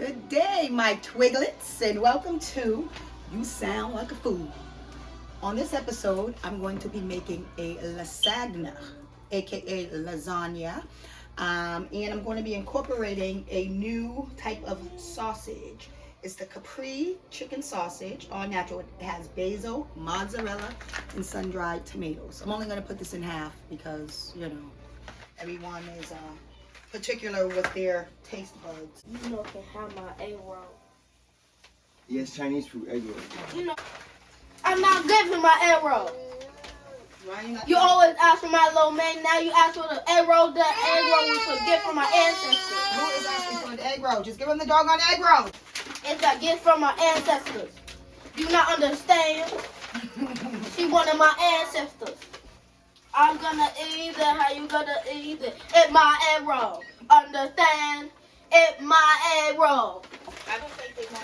Good day, my twiglets, and welcome to You Sound Like a Fool. On this episode, I'm going to be making a lasagna, aka lasagna, and I'm going to be incorporating a new type of sausage. It's the Capri chicken sausage, all natural. It has basil, mozzarella, and sun-dried tomatoes. I'm only going to put this in half because, everyone is particular with their taste buds. You know, can have my egg roll. Yes, Chinese food, egg roll. You know, I'm not good for my egg roll. Why You always ask for my little man. Now you ask for the egg roll. The egg roll was a gift from my ancestors. Who is asking for the egg roll? Just give them the doggone egg roll. It's a gift from my ancestors. Do you not understand? She one of my ancestors. I'm gonna eat it. How you gonna eat it? It's my egg roll. Understand? It's my egg roll.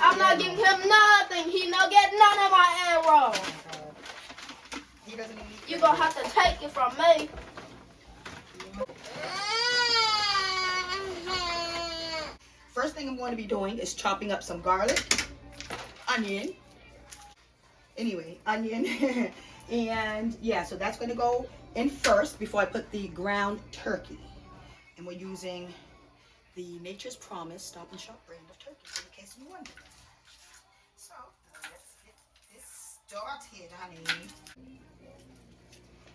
I'm not giving him nothing. He no get none of my egg roll. He doesn't even eat You gonna have to take it from me. First thing I'm going to be doing is chopping up some garlic, onion. Onion. And yeah, so that's going to go in first before I put the ground turkey. And we're using the Nature's Promise Stop and Shop brand of turkey, in case you wonder. So let's get this started, honey.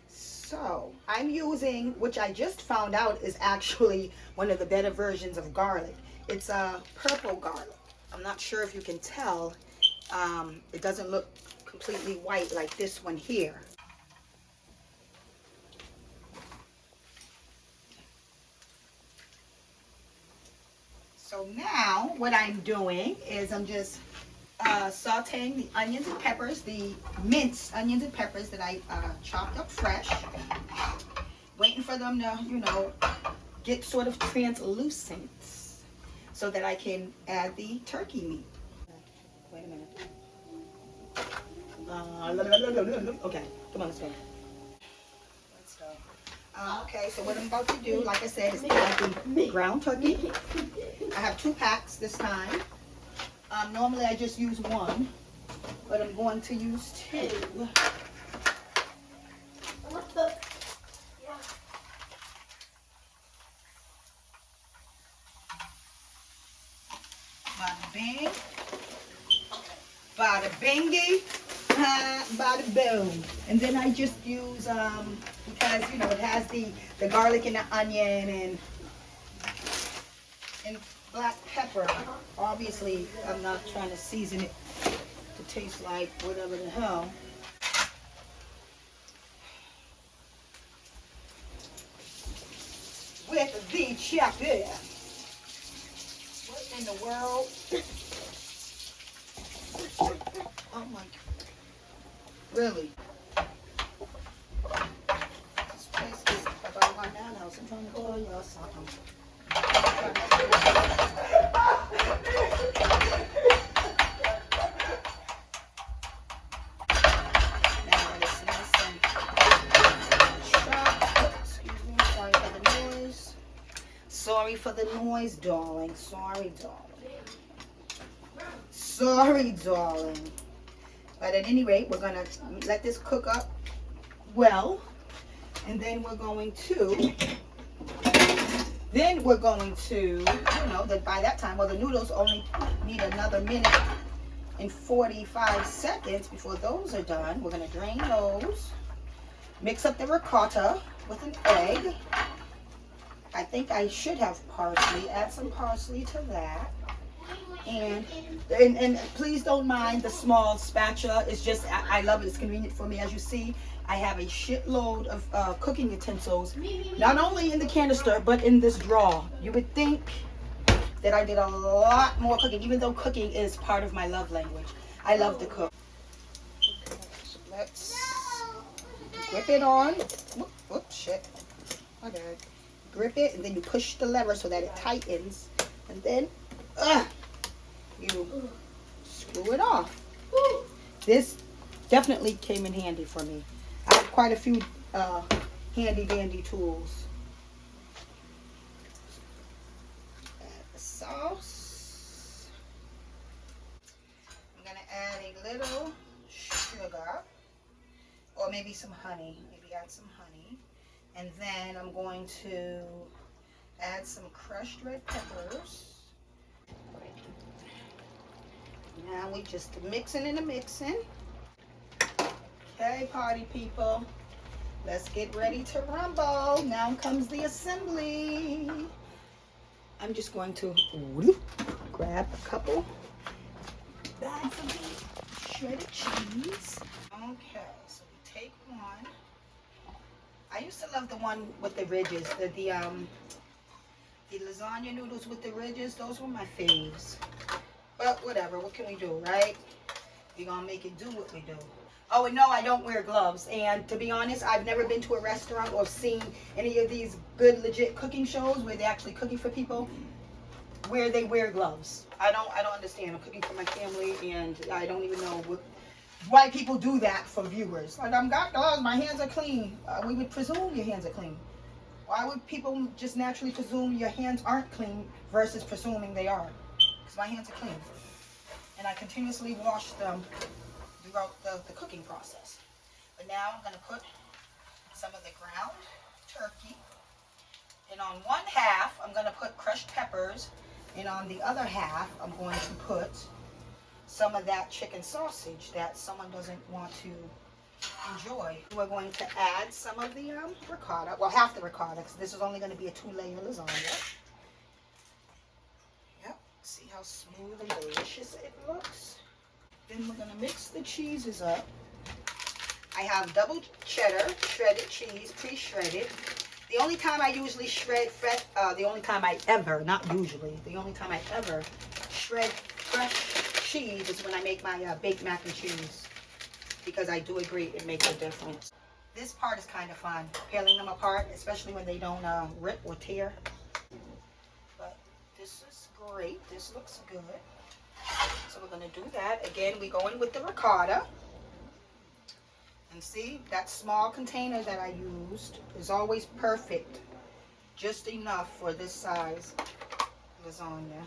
So I'm using, which I just found out is actually one of the better versions of garlic. It's a purple garlic. I'm not sure if you can tell. It doesn't look completely white like this one here. So now what I'm doing is I'm just sauteing the onions and peppers, the minced onions and peppers that I chopped up fresh. Waiting for them to, get sort of translucent so that I can add the turkey meat. Wait a minute. Okay, come on, let's go. Let's go. Okay, so what I'm about to do, like I said, is add the ground turkey. I have 2 packs this time. Normally I just use 1, but I'm going to use 2. Bada bing, bada bingy, bada boom. And then I just use, because, it has the garlic and the onion and black pepper. Obviously, I'm not trying to season it to taste like whatever the hell. With the chopper. What in the world? Oh my God. Really? This place is about my nan house. I'm trying to tell y'all something. Now it's nice and chopped. Excuse me, sorry for the noise. Sorry for the noise, darling. Sorry, darling. Sorry, darling. But at any rate, we're going to let this cook up well. And then we're going to, by that time, the noodles only need another minute and 45 seconds before those are done. We're going to drain those. Mix up the ricotta with an egg. I think I should have parsley. Add some parsley to that. And please don't mind the small spatula. It's just, I love it. It's convenient for me. As you see, I have a shitload of cooking utensils, not only in the canister, but in this drawer. You would think that I did a lot more cooking, even though cooking is part of my love language. I love to cook. Okay, so let's grip it on. Whoops, shit. My bad. Grip it, and then you push the lever so that it tightens. And then, you screw it off. This definitely came in handy for me. I have quite a few handy dandy tools. Add the sauce. maybe some honey. Maybe add some honey. And then I'm going to add some crushed red peppers. Now we just mixing and mixing. Okay, party people. Let's get ready to rumble. Now comes the assembly. I'm just going to grab a couple bags of the shredded cheese. Okay, so we take one. I used to love the one with the ridges, the lasagna noodles with the ridges. Those were my faves. But whatever, what can we do, right? We're gonna make it do what we do. Oh, and no, I don't wear gloves. And to be honest, I've never been to a restaurant or seen any of these good, legit cooking shows where they're actually cooking for people where they wear gloves. I don't understand. I'm cooking for my family, and I don't even know why people do that for viewers. Like, I've got gloves, my hands are clean. We would presume your hands are clean. Why would people just naturally presume your hands aren't clean versus presuming they are? Because my hands are clean. And I continuously wash them throughout the cooking process. But now I'm going to put some of the ground turkey. And on one half, I'm going to put crushed peppers. And on the other half, I'm going to put some of that chicken sausage that someone doesn't want to enjoy. We're going to add some of the ricotta. Well, half the ricotta, because this is only going to be a 2-layer lasagna. Yep. See how smooth and delicious it looks? Then we're going to mix the cheeses up. I have double cheddar, shredded cheese, pre-shredded. The only time I usually shred the only time I ever shred fresh cheese is when I make my baked mac and cheese. Because I do agree it makes a difference. This part is kind of fun, peeling them apart, especially when they don't rip or tear. But this is great. This looks good. So we're going to do that. Again, we go in with the ricotta. And see, that small container that I used is always perfect. Just enough for this size lasagna.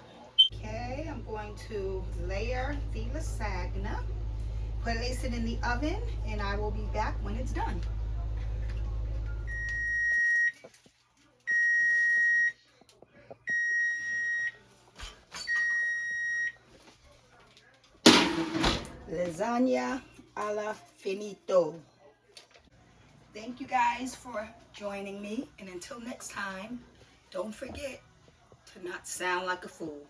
Okay, I'm going to layer the lasagna. Place it in the oven, and I will be back when it's done. Lasagna alla finito. Thank you guys for joining me, and until next time, don't forget to not sound like a fool.